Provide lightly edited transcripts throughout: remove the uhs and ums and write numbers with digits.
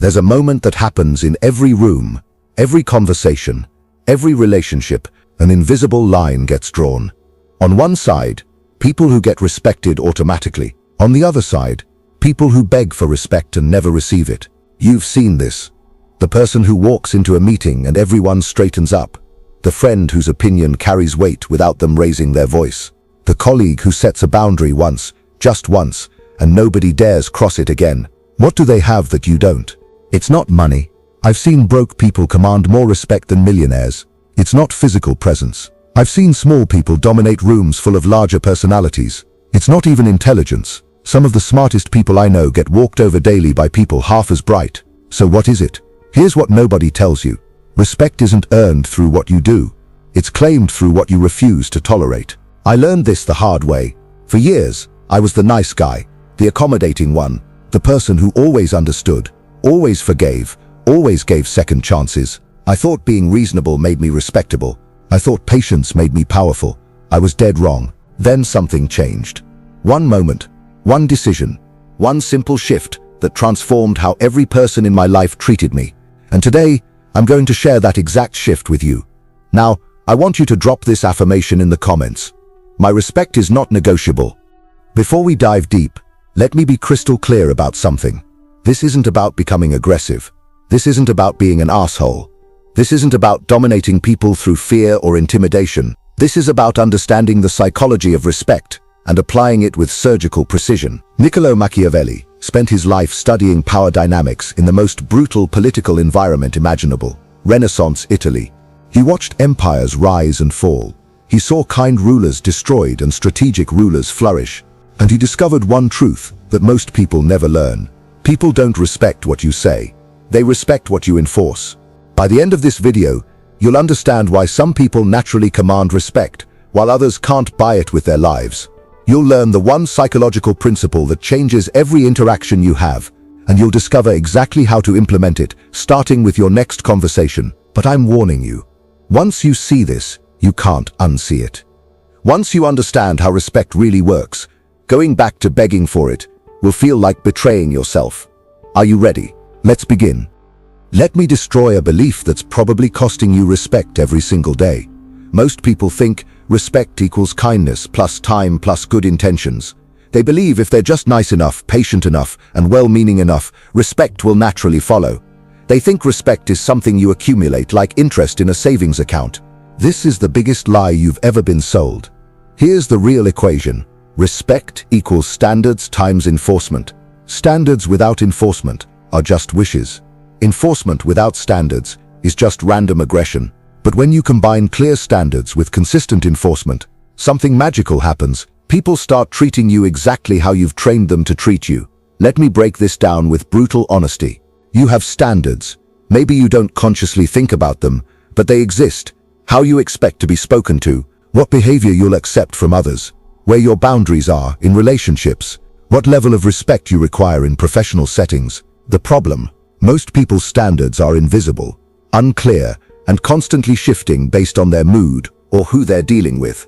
There's a moment that happens in every room, every conversation, every relationship. An invisible line gets drawn. On one side, people who get respected automatically. On the other side, people who beg for respect and never receive it. You've seen this. The person who walks into a meeting and everyone straightens up. The friend whose opinion carries weight without them raising their voice. The colleague who sets a boundary once, just once, and nobody dares cross it again. What do they have that you don't? It's not money. I've seen broke people command more respect than millionaires. It's not physical presence. I've seen small people dominate rooms full of larger personalities. It's not even intelligence. Some of the smartest people I know get walked over daily by people half as bright. So what is it? Here's what nobody tells you. Respect isn't earned through what you do. It's claimed through what you refuse to tolerate. I learned this the hard way. For years, I was the nice guy, the accommodating one, the person who always understood, always forgave, always gave second chances. I thought being reasonable made me respectable. I thought patience made me powerful. I was dead wrong. Then something changed. One moment, one decision, one simple shift that transformed how every person in my life treated me. And today, I'm going to share that exact shift with you. Now, I want you to drop this affirmation in the comments. My respect is not negotiable. Before we dive deep, let me be crystal clear about something. This isn't about becoming aggressive. This isn't about being an asshole. This isn't about dominating people through fear or intimidation. This is about understanding the psychology of respect and applying it with surgical precision. Niccolo Machiavelli spent his life studying power dynamics in the most brutal political environment imaginable, Renaissance Italy. He watched empires rise and fall. He saw kind rulers destroyed and strategic rulers flourish. And he discovered one truth that most people never learn. People don't respect what you say. They respect what you enforce. By the end of this video, you'll understand why some people naturally command respect, while others can't buy it with their lives. You'll learn the one psychological principle that changes every interaction you have, and you'll discover exactly how to implement it, starting with your next conversation. But I'm warning you, once you see this, you can't unsee it. Once you understand how respect really works, going back to begging for it will feel like betraying yourself. Are you ready? Let's begin. Let me destroy a belief that's probably costing you respect every single day. Most people think respect equals kindness plus time plus good intentions. They believe if they're just nice enough, patient enough, and well-meaning enough, respect will naturally follow. They think respect is something you accumulate like interest in a savings account. This is the biggest lie you've ever been sold. Here's the real equation. Respect equals standards times enforcement. Standards without enforcement are just wishes. Enforcement without standards is just random aggression. But when you combine clear standards with consistent enforcement, something magical happens. People start treating you exactly how you've trained them to treat you. Let me break this down with brutal honesty. You have standards. Maybe you don't consciously think about them, but they exist. How you expect to be spoken to, what behavior you'll accept from others, where your boundaries are in relationships, what level of respect you require in professional settings. The problem: most people's standards are invisible, unclear, and constantly shifting based on their mood or who they're dealing with.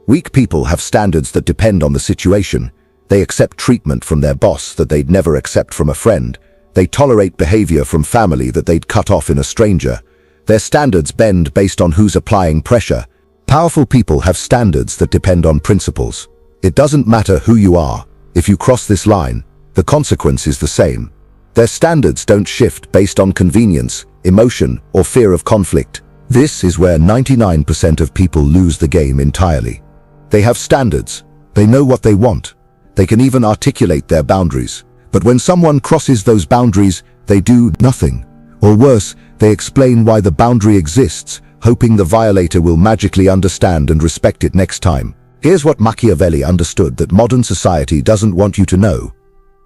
Weak people have standards that depend on the situation. They accept treatment from their boss that they'd never accept from a friend. They tolerate behavior from family that they'd cut off in a stranger. Their standards bend based on who's applying pressure. Powerful people have standards that depend on principles. It doesn't matter who you are. If you cross this line, the consequence is the same. Their standards don't shift based on convenience, emotion, or fear of conflict. This is where 99% of people lose the game entirely. They have standards. They know what they want. They can even articulate their boundaries. But when someone crosses those boundaries, they do nothing. Or worse, they explain why the boundary exists, hoping the violator will magically understand and respect it next time. Here's what Machiavelli understood that modern society doesn't want you to know.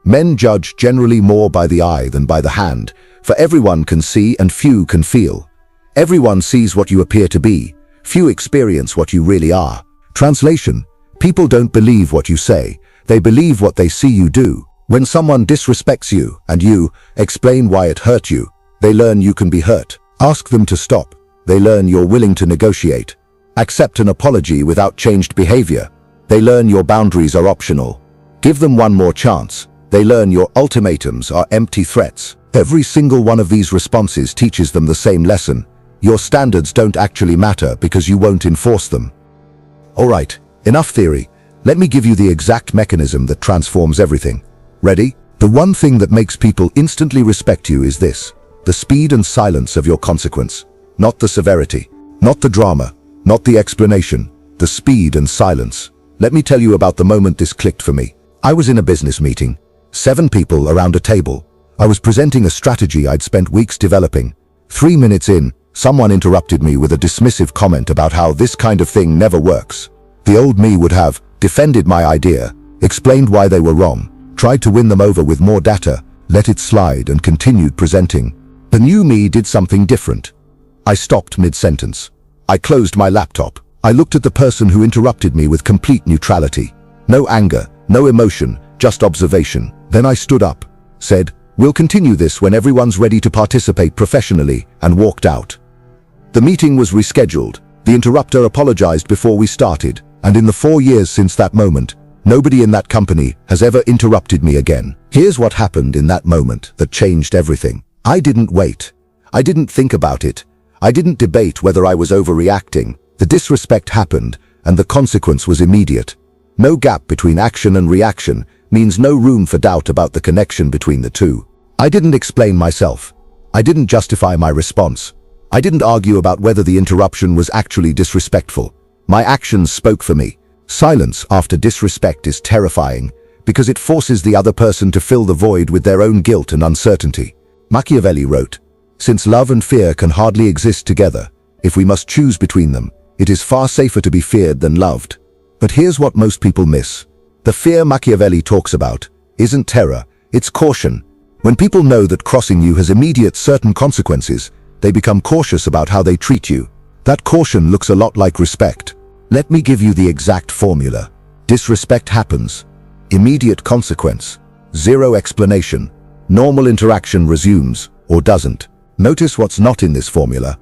Men judge generally more by the eye than by the hand, for everyone can see and few can feel. Everyone sees what you appear to be, few experience what you really are. Translation: people don't believe what you say, they believe what they see you do. When someone disrespects you and you explain why it hurt you, they learn you can be hurt. Ask them to stop. They learn you're willing to negotiate. Accept an apology without changed behavior. They learn your boundaries are optional. Give them one more chance. They learn your ultimatums are empty threats. Every single one of these responses teaches them the same lesson. Your standards don't actually matter because you won't enforce them. Alright, enough theory. Let me give you the exact mechanism that transforms everything. Ready? The one thing that makes people instantly respect you is this: the speed and silence of your consequence. Not the severity, not the drama, not the explanation, the speed and silence. Let me tell you about the moment this clicked for me. I was in a business meeting. 7 people around a table. I was presenting a strategy I'd spent weeks developing. 3 minutes in, someone interrupted me with a dismissive comment about how this kind of thing never works. The old me would have defended my idea, explained why they were wrong, tried to win them over with more data, let it slide and continued presenting. The new me did something different. I stopped mid-sentence. I closed my laptop. I looked at the person who interrupted me with complete neutrality. No anger, no emotion, just observation. Then I stood up, said, "We'll continue this when everyone's ready to participate professionally," and walked out. The meeting was rescheduled. The interrupter apologized before we started, and in the 4 years since that moment, nobody in that company has ever interrupted me again. Here's what happened in that moment that changed everything. I didn't wait. I didn't think about it. I didn't debate whether I was overreacting. The disrespect happened, and the consequence was immediate. No gap between action and reaction means no room for doubt about the connection between the two. I didn't explain myself. I didn't justify my response. I didn't argue about whether the interruption was actually disrespectful. My actions spoke for me. Silence after disrespect is terrifying because it forces the other person to fill the void with their own guilt and uncertainty. Machiavelli wrote, "Since love and fear can hardly exist together, if we must choose between them, it is far safer to be feared than loved." But here's what most people miss. The fear Machiavelli talks about isn't terror, it's caution. When people know that crossing you has immediate certain consequences, they become cautious about how they treat you. That caution looks a lot like respect. Let me give you the exact formula. Disrespect happens. Immediate consequence. Zero explanation. Normal interaction resumes, or doesn't. Notice what's not in this formula.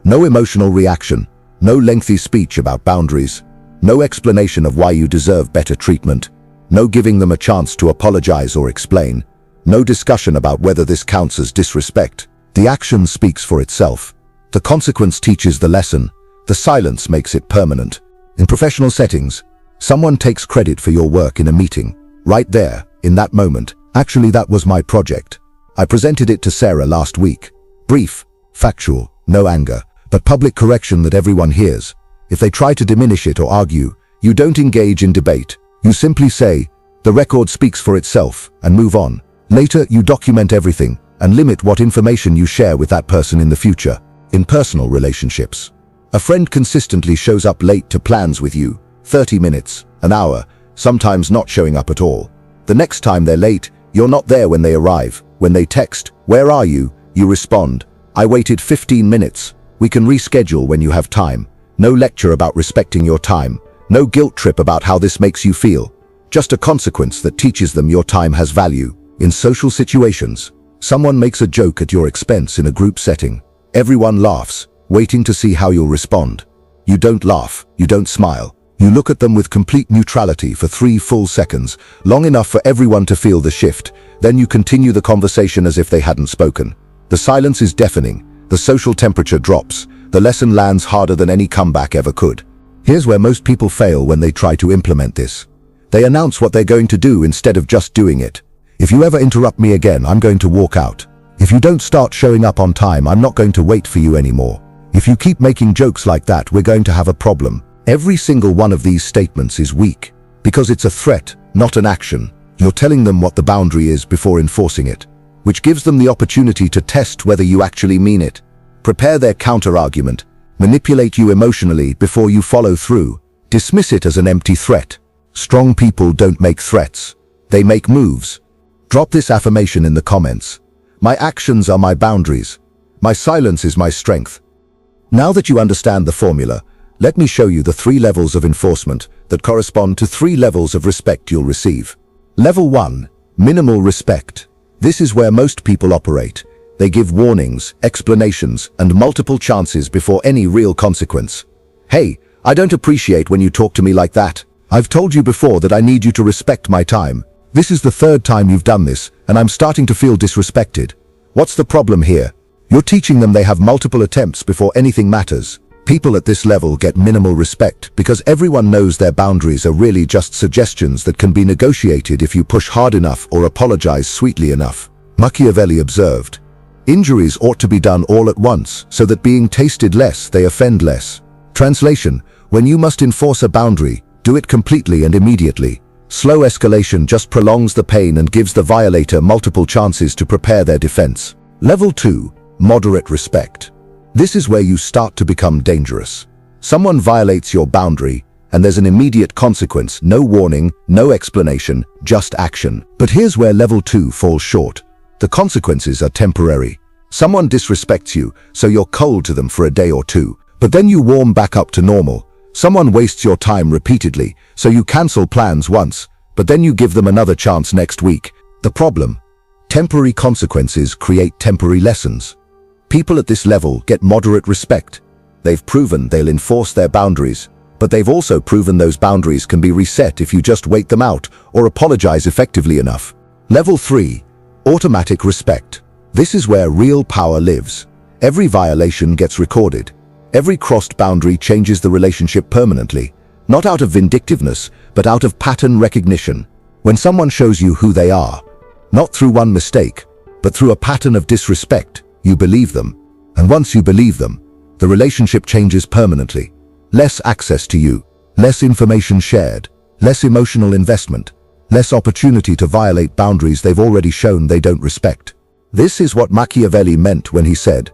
No emotional reaction. No lengthy speech about boundaries. No explanation of why you deserve better treatment. No giving them a chance to apologize or explain. No discussion about whether this counts as disrespect. The action speaks for itself. The consequence teaches the lesson. The silence makes it permanent. In professional settings, someone takes credit for your work in a meeting. Right there, in that moment, "Actually, that was my project. I presented it to Sarah last week." Brief, factual, no anger, but public correction that everyone hears. If they try to diminish it or argue, you don't engage in debate. You simply say, "The record speaks for itself," and move on. Later, you document everything and limit what information you share with that person in the future. In personal relationships, a friend consistently shows up late to plans with you, 30 minutes, an hour, sometimes not showing up at all. The next time they're late, you're not there when they arrive. When they text, "Where are you?" you respond, "I waited 15 minutes. We can reschedule when you have time." No lecture about respecting your time. No guilt trip about how this makes you feel. Just a consequence that teaches them your time has value. In social situations, someone makes a joke at your expense in a group setting. Everyone laughs, waiting to see how you'll respond. You don't laugh, you don't smile. You look at them with complete neutrality for 3 full seconds, long enough for everyone to feel the shift. Then you continue the conversation as if they hadn't spoken. The silence is deafening. The social temperature drops. The lesson lands harder than any comeback ever could. Here's where most people fail when they try to implement this. They announce what they're going to do instead of just doing it. "If you ever interrupt me again, I'm going to walk out. If you don't start showing up on time, I'm not going to wait for you anymore. If you keep making jokes like that, we're going to have a problem." Every single one of these statements is weak, because it's a threat, not an action. You're telling them what the boundary is before enforcing it, which gives them the opportunity to test whether you actually mean it. Prepare their counter-argument, manipulate you emotionally before you follow through. Dismiss it as an empty threat. Strong people don't make threats. They make moves. Drop this affirmation in the comments. My actions are my boundaries. My silence is my strength. Now that you understand the formula, let me show you the 3 levels of enforcement that correspond to 3 levels of respect you'll receive. Level 1, minimal respect. This is where most people operate. They give warnings, explanations, and multiple chances before any real consequence. "Hey, I don't appreciate when you talk to me like that. I've told you before that I need you to respect my time. This is the 3rd time you've done this, and I'm starting to feel disrespected." What's the problem here? You're teaching them they have multiple attempts before anything matters. People at this level get minimal respect because everyone knows their boundaries are really just suggestions that can be negotiated if you push hard enough or apologize sweetly enough. Machiavelli observed, "Injuries ought to be done all at once, so that being tasted less, they offend less." Translation: when you must enforce a boundary, do it completely and immediately. Slow escalation just prolongs the pain and gives the violator multiple chances to prepare their defense. Level 2. Moderate respect. This is where you start to become dangerous. Someone violates your boundary, and there's an immediate consequence, no warning, no explanation, just action. But here's where level 2 falls short. The consequences are temporary. Someone disrespects you, so you're cold to them for a day or two, but then you warm back up to normal. Someone wastes your time repeatedly, so you cancel plans once, but then you give them another chance next week. The problem? Temporary consequences create temporary lessons. People at this level get moderate respect. They've proven they'll enforce their boundaries, but they've also proven those boundaries can be reset if you just wait them out or apologize effectively enough. Level 3. Automatic respect. This is where real power lives. Every violation gets recorded. Every crossed boundary changes the relationship permanently, not out of vindictiveness, but out of pattern recognition. When someone shows you who they are, not through one mistake, but through a pattern of disrespect, you believe them. And once you believe them, the relationship changes permanently. Less access to you, less information shared, less emotional investment, less opportunity to violate boundaries they've already shown they don't respect. This is what Machiavelli meant when he said,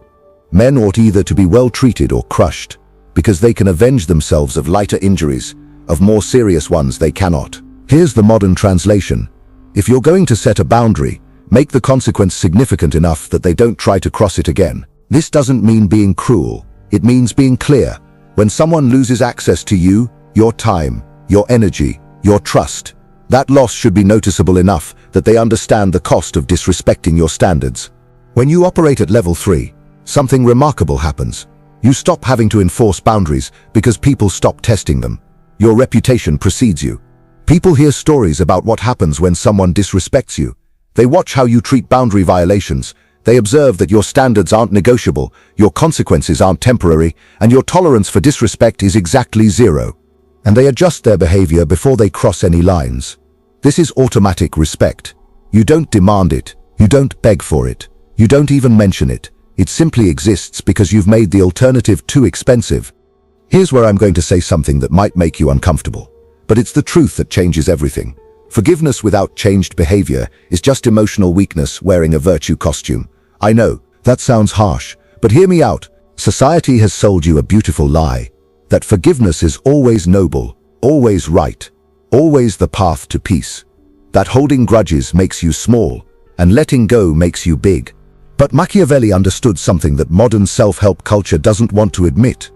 "Men ought either to be well treated or crushed, because they can avenge themselves of lighter injuries, of more serious ones they cannot." Here's the modern translation. If you're going to set a boundary, make the consequence significant enough that they don't try to cross it again. This doesn't mean being cruel. It means being clear. When someone loses access to you, your time, your energy, your trust, that loss should be noticeable enough that they understand the cost of disrespecting your standards. When you operate at level 3, something remarkable happens. You stop having to enforce boundaries because people stop testing them. Your reputation precedes you. People hear stories about what happens when someone disrespects you. They watch how you treat boundary violations. They observe that your standards aren't negotiable, your consequences aren't temporary, and your tolerance for disrespect is exactly 0. And they adjust their behavior before they cross any lines. This is automatic respect. You don't demand it. You don't beg for it. You don't even mention it. It simply exists because you've made the alternative too expensive. Here's where I'm going to say something that might make you uncomfortable. But it's the truth that changes everything. Forgiveness without changed behavior is just emotional weakness wearing a virtue costume. I know, that sounds harsh, but hear me out. Society has sold you a beautiful lie. That forgiveness is always noble, always right, always the path to peace. That holding grudges makes you small, and letting go makes you big. But Machiavelli understood something that modern self-help culture doesn't want to admit.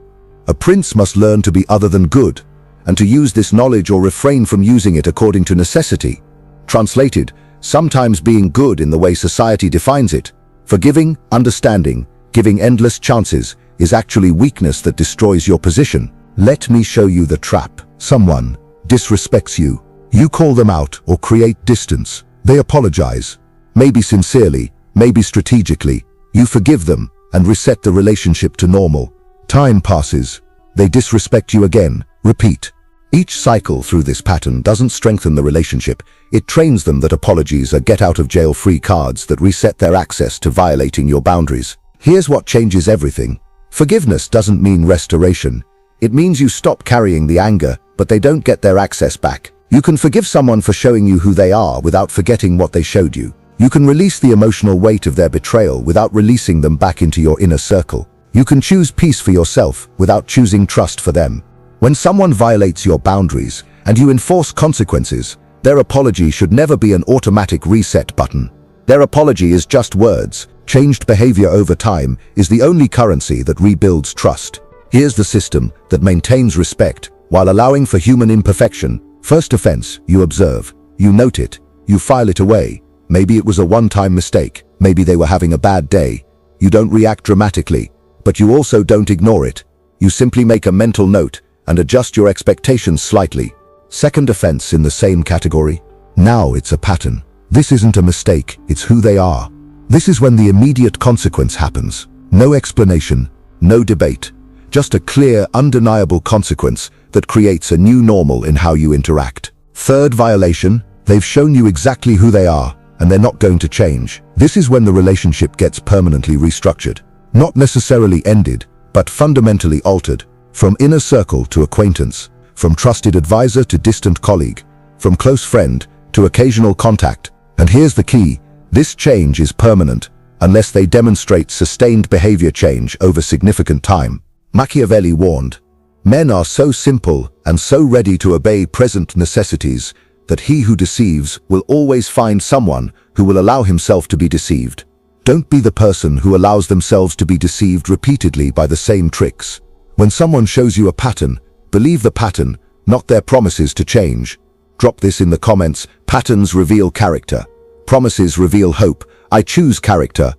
A prince must learn to be other than good, and to use this knowledge or refrain from using it according to necessity. Translated, sometimes being good in the way society defines it, forgiving, understanding, giving endless chances, is actually weakness that destroys your position. Let me show you the trap. Someone disrespects you. You call them out or create distance. They apologize. Maybe sincerely, maybe strategically. You forgive them and reset the relationship to normal. Time passes. They disrespect you again. Repeat. Each cycle through this pattern doesn't strengthen the relationship. It trains them that apologies are get-out-of-jail-free cards that reset their access to violating your boundaries. Here's what changes everything. Forgiveness doesn't mean restoration. It means you stop carrying the anger, but they don't get their access back. You can forgive someone for showing you who they are without forgetting what they showed you. You can release the emotional weight of their betrayal without releasing them back into your inner circle. You can choose peace for yourself without choosing trust for them. When someone violates your boundaries and you enforce consequences, their apology should never be an automatic reset button. Their apology is just words. Changed behavior over time is the only currency that rebuilds trust. Here's the system that maintains respect while allowing for human imperfection. First offense, you observe. You note it. You file it away. Maybe it was a one-time mistake. Maybe they were having a bad day. You don't react dramatically, but you also don't ignore it. You simply make a mental note and adjust your expectations slightly. Second offense in the same category. Now it's a pattern. This isn't a mistake, it's who they are. This is when the immediate consequence happens. No explanation, no debate, just a clear, undeniable consequence that creates a new normal in how you interact. Third violation, they've shown you exactly who they are, and they're not going to change. This is when the relationship gets permanently restructured. Not necessarily ended, but fundamentally altered. From inner circle to acquaintance, from trusted advisor to distant colleague, from close friend to occasional contact. And here's the key, this change is permanent, unless they demonstrate sustained behavior change over significant time. Machiavelli warned, "Men are so simple and so ready to obey present necessities that he who deceives will always find someone who will allow himself to be deceived." Don't be the person who allows themselves to be deceived repeatedly by the same tricks. When someone shows you a pattern, believe the pattern, not their promises to change. Drop this in the comments. Patterns reveal character. Promises reveal hope. I choose character.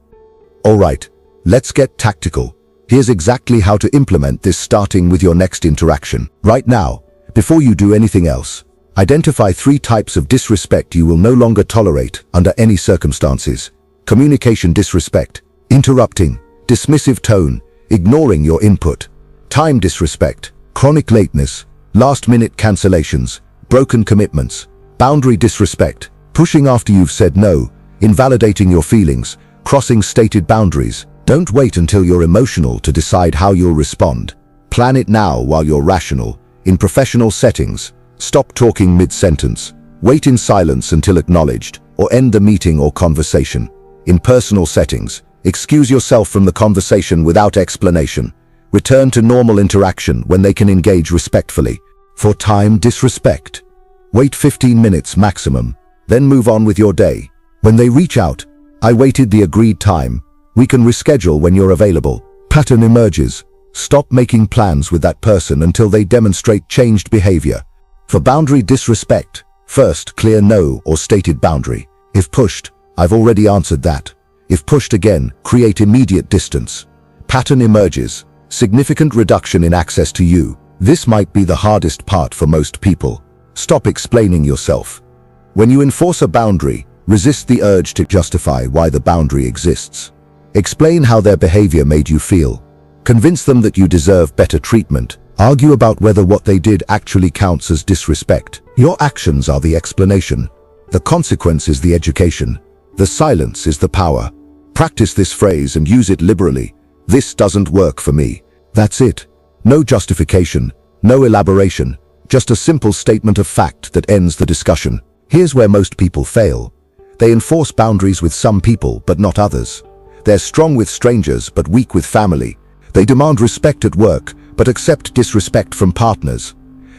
Alright, let's get tactical. Here's exactly how to implement this, starting with your next interaction. Right now, before you do anything else, identify 3 types of disrespect you will no longer tolerate under any circumstances. Communication disrespect, interrupting, dismissive tone, ignoring your input. Time disrespect, chronic lateness, last-minute cancellations, broken commitments. Boundary disrespect, pushing after you've said no, invalidating your feelings, crossing stated boundaries. Don't wait until you're emotional to decide how you'll respond. Plan it now while you're rational. In professional settings, stop talking mid-sentence. Wait in silence until acknowledged, or end the meeting or conversation. In personal settings, excuse yourself from the conversation without explanation. Return to normal interaction when they can engage respectfully. For time disrespect, wait 15 minutes maximum, then move on with your day. When they reach out, "I waited the agreed time. We can reschedule when you're available." Pattern emerges. Stop making plans with that person until they demonstrate changed behavior. For boundary disrespect, first, clear no or stated boundary. If pushed, "I've already answered that." If pushed again, create immediate distance. Pattern emerges. Significant reduction in access to you. This might be the hardest part for most people. Stop explaining yourself. When you enforce a boundary, resist the urge to justify why the boundary exists. Explain how their behavior made you feel. Convince them that you deserve better treatment. Argue about whether what they did actually counts as disrespect. Your actions are the explanation. The consequence is the education. The silence is the power. Practice this phrase and use it liberally. "This doesn't work for me." That's it. No justification, no elaboration, just a simple statement of fact that ends the discussion. Here's where most people fail. They enforce boundaries with some people, but not others. They're strong with strangers, but weak with family. They demand respect at work, but accept disrespect from partners.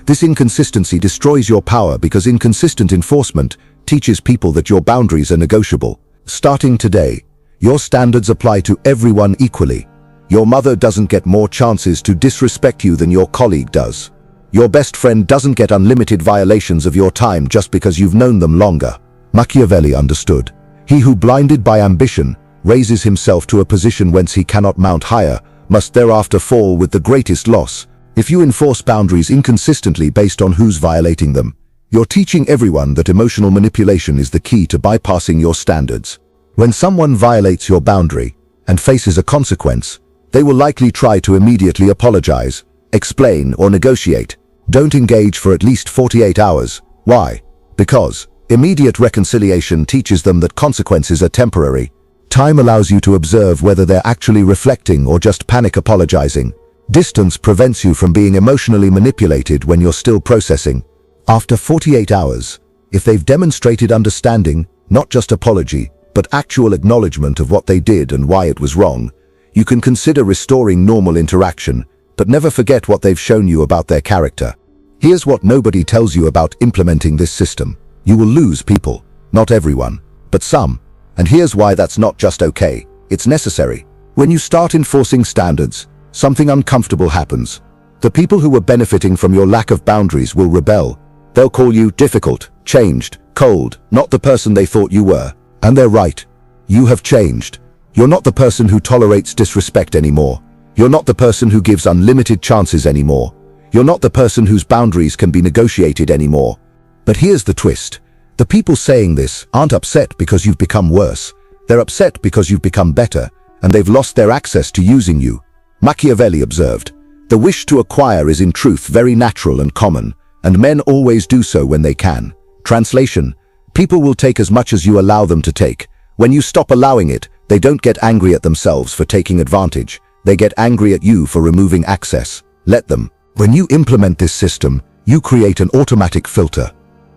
This inconsistency destroys your power because inconsistent enforcement teaches people that your boundaries are negotiable. Starting today, your standards apply to everyone equally. Your mother doesn't get more chances to disrespect you than your colleague does. Your best friend doesn't get unlimited violations of your time just because you've known them longer. Machiavelli understood. He who, blinded by ambition, raises himself to a position whence he cannot mount higher, must thereafter fall with the greatest loss. If you enforce boundaries inconsistently based on who's violating them, you're teaching everyone that emotional manipulation is the key to bypassing your standards. When someone violates your boundary and faces a consequence, they will likely try to immediately apologize, explain, or negotiate. Don't engage for at least 48 hours. Why? Because immediate reconciliation teaches them that consequences are temporary. Time allows you to observe whether they're actually reflecting or just panic apologizing. Distance prevents you from being emotionally manipulated when you're still processing. After 48 hours, if they've demonstrated understanding, not just apology, but actual acknowledgement of what they did and why it was wrong, you can consider restoring normal interaction, but never forget what they've shown you about their character. Here's what nobody tells you about implementing this system. You will lose people. Not everyone, but some. And here's why that's not just okay, it's necessary. When you start enforcing standards, something uncomfortable happens. The people who were benefiting from your lack of boundaries will rebel. They'll call you difficult, changed, cold, not the person they thought you were. And they're right. You have changed. You're not the person who tolerates disrespect anymore. You're not the person who gives unlimited chances anymore. You're not the person whose boundaries can be negotiated anymore. But here's the twist. The people saying this aren't upset because you've become worse. They're upset because you've become better, and they've lost their access to using you. Machiavelli observed, "The wish to acquire is in truth very natural and common, and men always do so when they can." Translation: people will take as much as you allow them to take. When you stop allowing it, they don't get angry at themselves for taking advantage. They get angry at you for removing access. Let them. When you implement this system, you create an automatic filter.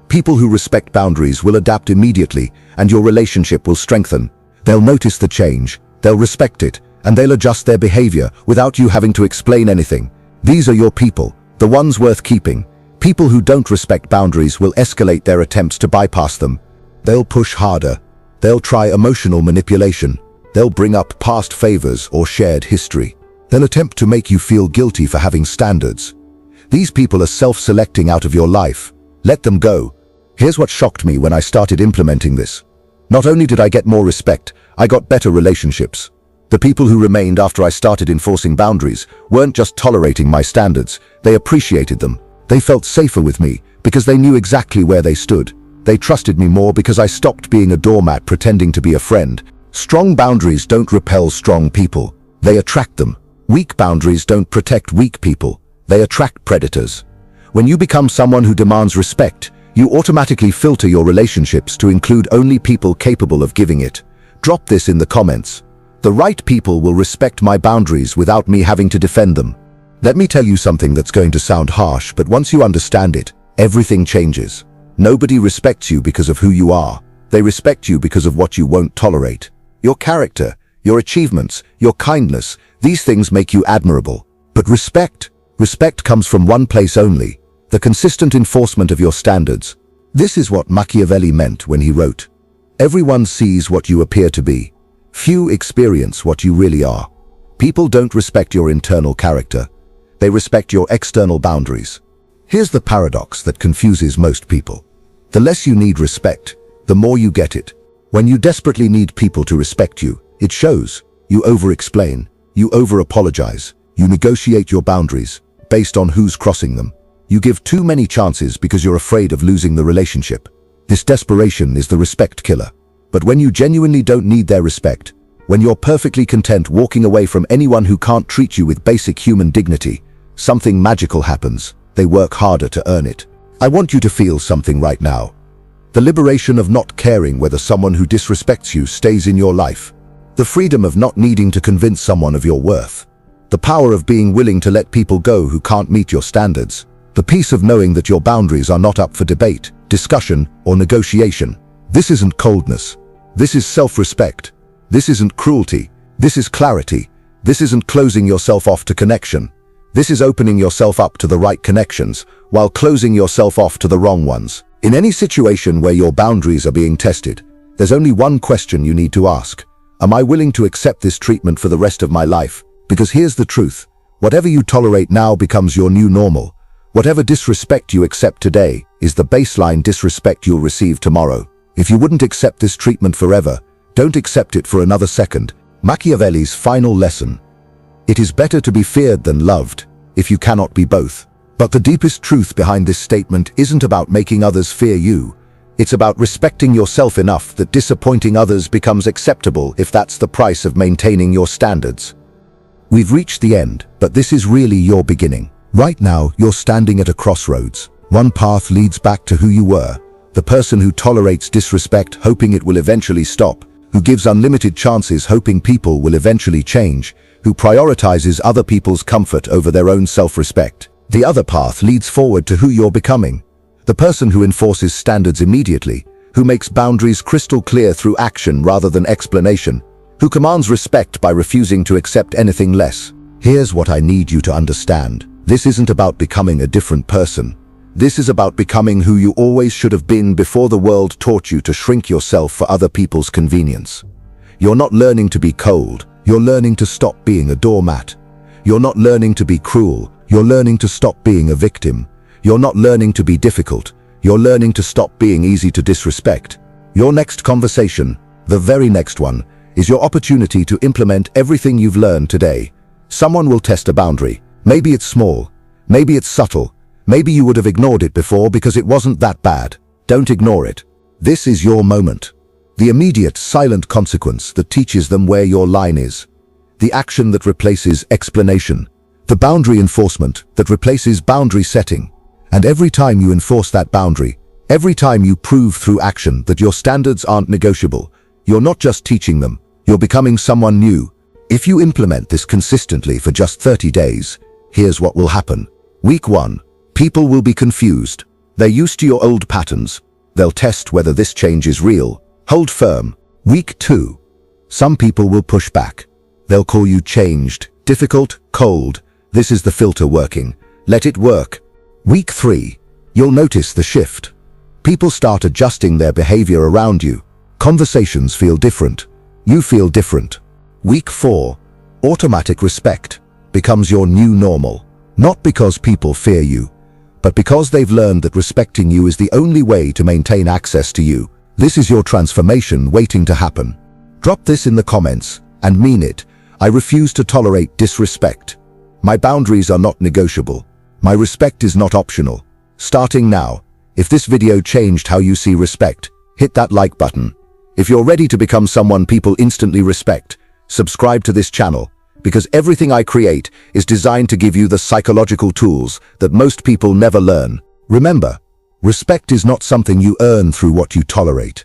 People who respect boundaries will adapt immediately, and your relationship will strengthen. They'll notice the change, they'll respect it, and they'll adjust their behavior without you having to explain anything. These are your people, the ones worth keeping. People who don't respect boundaries will escalate their attempts to bypass them. They'll push harder. They'll try emotional manipulation. They'll bring up past favors or shared history. They'll attempt to make you feel guilty for having standards. These people are self-selecting out of your life. Let them go. Here's what shocked me when I started implementing this. Not only did I get more respect, I got better relationships. The people who remained after I started enforcing boundaries weren't just tolerating my standards, they appreciated them. They felt safer with me because they knew exactly where they stood. They trusted me more because I stopped being a doormat pretending to be a friend. Strong boundaries don't repel strong people, they attract them. Weak boundaries don't protect weak people, they attract predators. When you become someone who demands respect, you automatically filter your relationships to include only people capable of giving it. Drop this in the comments. The right people will respect my boundaries without me having to defend them. Let me tell you something that's going to sound harsh, but once you understand it, everything changes. Nobody respects you because of who you are. They respect you because of what you won't tolerate. Your character, your achievements, your kindness, these things make you admirable. But respect comes from one place only, the consistent enforcement of your standards. This is what Machiavelli meant when he wrote, "Everyone sees what you appear to be. Few experience what you really are." People don't respect your internal character. They respect your external boundaries. Here's the paradox that confuses most people. The less you need respect, the more you get it. When you desperately need people to respect you, it shows. You over-explain, you over-apologize, you negotiate your boundaries based on who's crossing them. You give too many chances because you're afraid of losing the relationship. This desperation is the respect killer. But when you genuinely don't need their respect, when you're perfectly content walking away from anyone who can't treat you with basic human dignity, something magical happens. They work harder to earn it. I want you to feel something right now. The liberation of not caring whether someone who disrespects you stays in your life. The freedom of not needing to convince someone of your worth. The power of being willing to let people go who can't meet your standards. The peace of knowing that your boundaries are not up for debate, discussion, or negotiation. This isn't coldness. This is self-respect. This isn't cruelty. This is clarity. This isn't closing yourself off to connection. This is opening yourself up to the right connections, while closing yourself off to the wrong ones. In any situation where your boundaries are being tested, there's only one question you need to ask. Am I willing to accept this treatment for the rest of my life? Because here's the truth. Whatever you tolerate now becomes your new normal. Whatever disrespect you accept today is the baseline disrespect you'll receive tomorrow. If you wouldn't accept this treatment forever, don't accept it for another second. Machiavelli's final lesson. It is better to be feared than loved, if you cannot be both. But the deepest truth behind this statement isn't about making others fear you. It's about respecting yourself enough that disappointing others becomes acceptable if that's the price of maintaining your standards. We've reached the end, but this is really your beginning. Right now, you're standing at a crossroads. One path leads back to who you were, the person who tolerates disrespect hoping it will eventually stop, who gives unlimited chances hoping people will eventually change, who prioritizes other people's comfort over their own self-respect. The other path leads forward to who you're becoming, the person who enforces standards immediately, who makes boundaries crystal clear through action rather than explanation, who commands respect by refusing to accept anything less. Here's what I need you to understand. This isn't about becoming a different person. This is about becoming who you always should have been before the world taught you to shrink yourself for other people's convenience. You're not learning to be cold, you're learning to stop being a doormat. You're not learning to be cruel, you're learning to stop being a victim. You're not learning to be difficult, you're learning to stop being easy to disrespect. Your next conversation, the very next one, is your opportunity to implement everything you've learned today. Someone will test a boundary. Maybe it's small, maybe it's subtle, maybe you would have ignored it before because it wasn't that bad. Don't ignore it. This is your moment. The immediate, silent consequence that teaches them where your line is. The action that replaces explanation. The boundary enforcement that replaces boundary setting. And every time you enforce that boundary, every time you prove through action that your standards aren't negotiable, you're not just teaching them, you're becoming someone new. If you implement this consistently for just 30 days, here's what will happen. Week 1. People will be confused. They're used to your old patterns. They'll test whether this change is real. Hold firm. Week 2. Some people will push back. They'll call you changed, difficult, cold. This is the filter working. Let it work. Week 3. You'll notice the shift. People start adjusting their behavior around you. Conversations feel different. You feel different. Week 4. Automatic respect becomes your new normal. Not because people fear you, but because they've learned that respecting you is the only way to maintain access to you. This is your transformation waiting to happen. Drop this in the comments and mean it. I refuse to tolerate disrespect. My boundaries are not negotiable. My respect is not optional. Starting now, if this video changed how you see respect, hit that like button. If you're ready to become someone people instantly respect, subscribe to this channel, because everything I create is designed to give you the psychological tools that most people never learn. Remember, respect is not something you earn through what you tolerate.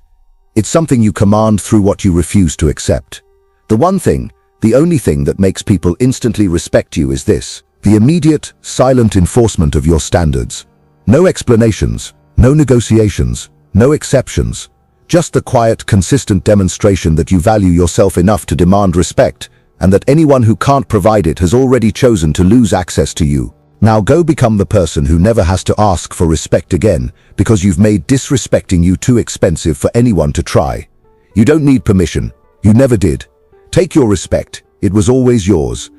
It's something you command through what you refuse to accept. The only thing that makes people instantly respect you is this: the immediate, silent enforcement of your standards. No explanations, no negotiations, no exceptions. Just the quiet, consistent demonstration that you value yourself enough to demand respect, and that anyone who can't provide it has already chosen to lose access to you. Now go become the person who never has to ask for respect again, because you've made disrespecting you too expensive for anyone to try. You don't need permission. You never did. Take your respect. It was always yours.